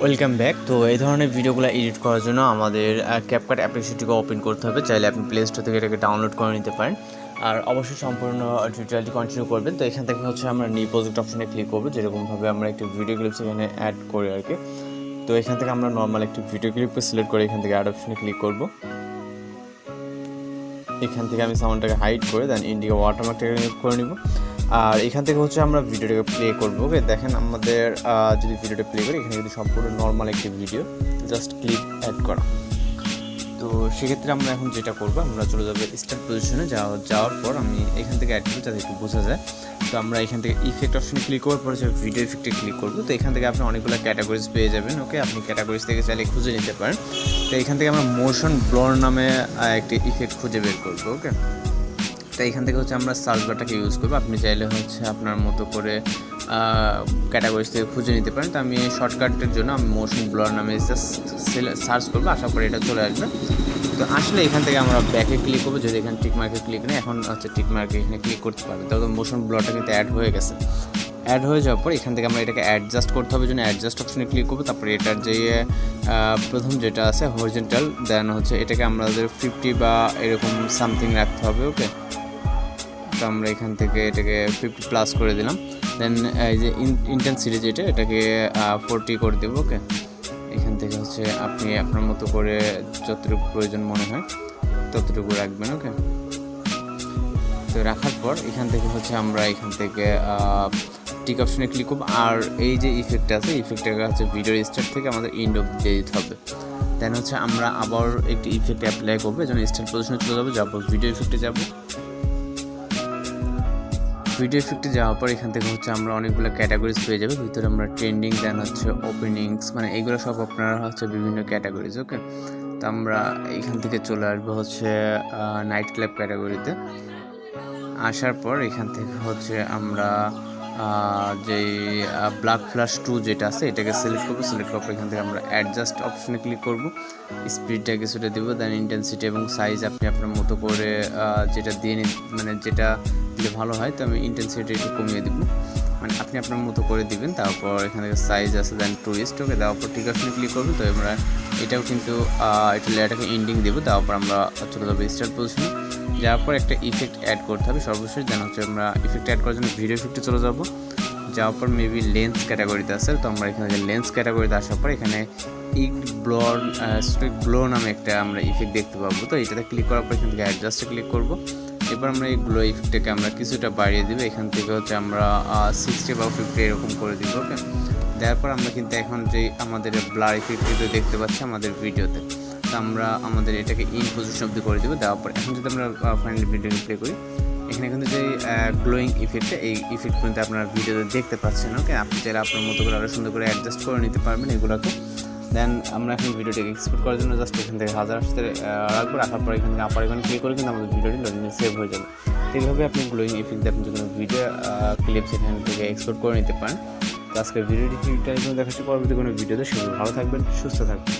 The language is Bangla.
Welcome back. তো এই ধরনের ভিডিওগুলো এডিট করার জন্য আমাদের ক্যাপকাট অ্যাপ্লিকেশনটিকে ওপেন করতে হবে। চাইলে আপনি প্লে স্টোর থেকে এটাকে ডাউনলোড করে নিতে পারেন। আর অবশ্যই সম্পূর্ণ টিউটোরিয়ালটি কন্টিনিউ করবেন। তো এখান থেকে আমরা নিউ প্রজেক্ট অপশনে ক্লিক করবো, যেরকমভাবে আমরা একটি ভিডিও ক্লিপস এখানে অ্যাড করি আর কি। তো এখান থেকে আমরা নর্মাল একটি ভিডিও ক্লিপকে সিলেক্ট করে এখান থেকে অ্যাড অপশনে ক্লিক করব। এখান থেকে আমি সাউন্ডটাকে হাইড করে দেন ইন্ডিয়া ওয়াটারমার্কটাকে করে নিব। আর এখান থেকে আমরা ভিডিওটাকে প্লে করবো। ওকে, দেখেন আমাদের যদি ভিডিওটা প্লে করি, এখানে কিন্তু সম্পূর্ণ নর্মাল একটি ভিডিও, জাস্ট ক্লিপ অ্যাড করা। তো সেক্ষেত্রে আমরা এখন যেটা করবো, আমরা চলে যাবো স্টার্ট পজিশনে। যাওয়ার পর আমি এখান থেকে অ্যাড করবো যাতে একটু বোঝা যায়। তো আমরা এখান থেকে ইফেক্ট অপশনে ক্লিক করার পরে ভিডিও ইফেক্টে ক্লিক করবো। তো এখান থেকে আপনি অনেকগুলো ক্যাটাগরিজ পেয়ে যাবেন। ওকে, আপনি ক্যাটাগরিজ থেকে চাইলে খুঁজে নিতে পারেন। তো এখান থেকে আমরা মোশন ব্লর নামে একটি ইফেক্ট খুঁজে বের করবো। ওকে, তো এখান থেকে আমরা সার্চ বারটাকে ইউজ করবো। আপনি চাইলে আপনার মতো করে ক্যাটাগরিজ থেকে খুঁজে নিতে পারেন। তো আমি শর্টকাটের জন্য আমি মোশন ব্লর নামে জাস্ট সার্চ করবো, আসার পরে এটা চলে আসবে। তো আসলে এখান থেকে আমরা ব্যাকে ক্লিক করবো। যদি এখানে টিক মার্কে ক্লিক নেই, এখন টিক মার্কে এখানে ক্লিক করতে পারবে। তবে মোশন ব্লরটা কিন্তু অ্যাড হয়ে গেছে। অ্যাড হয়ে যাওয়ার পর এখান থেকে আমরা এটাকে অ্যাডজাস্ট করতে হবে, জন্য অ্যাডজাস্ট অপশনে ক্লিক করবো। তারপরে এটার যে প্রথম যেটা আছে হরিজন্টাল, দেন এটাকে আমাদের 50 বা এরকম সামথিং রাখতে হবে। ওকে, তো আমরা এখান থেকে এটাকে 50+ করে দিলাম। দেন এই যে ইন্টেন্সিটি যেটা, এটাকে 40 করে দেবো। ওকে, এখান থেকে আপনি আপনার মতো করে যতটুকু প্রয়োজন মনে হয় ততটুকু রাখবেন। ওকে, তো রাখার পর এখান থেকে আমরা এখান থেকে টিক অপশনে ক্লিক করবো। আর এই যে ইফেক্টটা আছে, ইফেক্টটাকে ভিডিওর স্টার্ট থেকে আমাদের এন্ড অবধি দিয়ে দিতে হবে। দেন আমরা আবার একটি ইফেক্ট অ্যাপ্লাই করবো, এই জন্য স্টার্ট পজিশনে চলে যাবো, ভিডিও ইফেক্টে যাব। ভিডিও ইফেক্টে যাওয়ার পর এখান থেকে আমরা অনেকগুলো ক্যাটাগরিজ পেয়ে যাবে। ভিতরে আমরা ট্রেন্ডিং, দেন ওপেনিংস, মানে এইগুলো সব আপনারা বিভিন্ন ক্যাটাগরিজ। ওকে, তো আমরা এখান থেকে চলে আসবো নাইট ক্লাব ক্যাটাগরিতে। আসার পর এখান থেকে আমরা যেই ব্ল্যাক ফ্ল্যাশ 2 যেটা আছে এটাকে সিলেক্ট করবো। সিলেক্ট করার পর এখান থেকে আমরা অ্যাডজাস্ট অপশনে ক্লিক করবো। স্পিডটা কিছুটা দেবো, দেন ইন্টেন্সিটি এবং সাইজ আপনি আপনার মতো করে যেটা দিয়ে মানে যেটা দিলে ভালো হয়। তো আমি ইন্টেন্সিটি একটু কমিয়ে দিব, মানে আপনি আপনার মতো করে দিবেন। তারপর এখানে সাইজ আছে, দেন টুরিস্ট। ওকে, দেওয়ার পর ঠিক অপশনে ক্লিক করবো। তো আমরা এটাও কিন্তু এটা লেয়ারটাকে এন্ডিং দেবো। দেওয়ার পর আমরা চলে যাবো স্টার্ট পজিশনে। যাওয়ার পর একটা ইফেক্ট অ্যাড করতে হবে সর্বশেষ। দেন আমরা ইফেক্ট অ্যাড করার জন্য ভিডিও ইফেক্টে চলে যাব। যাওয়ার পর মেবি লেন্স ক্যাটাগরিতে আছে। তো আমরা এখানে লেন্স ক্যাটাগরিতে আসার পর এখানে গ্লো নামে একটা আমরা ইফেক্ট দেখতে পাবো। তো এটাতে ক্লিক করার পর এখান থেকে অ্যাডজাস্টে ক্লিক করবো। এবার আমরা এই গ্লো ইফেক্টটাকে আমরা কিছুটা বাড়িয়ে দিব। এখান থেকে আমরা 60 বা 50 এরকম করে দিব। ওকে, দেওয়ার পর আমরা কিন্তু এখন যে আমাদের ব্লার ইফেক্ট দেখতে পাচ্ছি আমাদের ভিডিওতে, তো আমরা আমাদের এটাকে ইন পজিশন অবধি করে দেবো। দেওয়ার পর এখন যদি আমরা ফাইনালি ভিডিও প্লে করি, এখানে কিন্তু যে গ্লোয়িং ইফেক্টটা, এই ইফেক্ট কিন্তু আপনারা ভিডিওতে দেখতে পাচ্ছেন। ওকে, আপনি চাইলে আপনার মতো করে আরও সুন্দর করে অ্যাডজাস্ট করে নিতে পারবেন এগুলোকে। দেন আমরা এখন ভিডিওটাকে এক্সপোর্ট করার জন্য জাস্ট এখান থেকে 1000 রাখবো। রাখার পর এখানে আপার এখানে ক্লিক করে কিন্তু আমাদের ভিডিওটি লোডিংয়ে সেভ হয়ে যাবে। এইভাবে আপনি গ্লোয়িং ইফেক্ট দিয়ে আপনি যে কোনো ভিডিও ক্লিপস এখান থেকে এক্সপোর্ট করে নিতে পারেন। তো আজকের ভিডিওটি দেখাচ্ছি, পরবর্তী কোনো ভিডিওতে। সেগুলো ভালো থাকবেন, সুস্থ থাকবেন।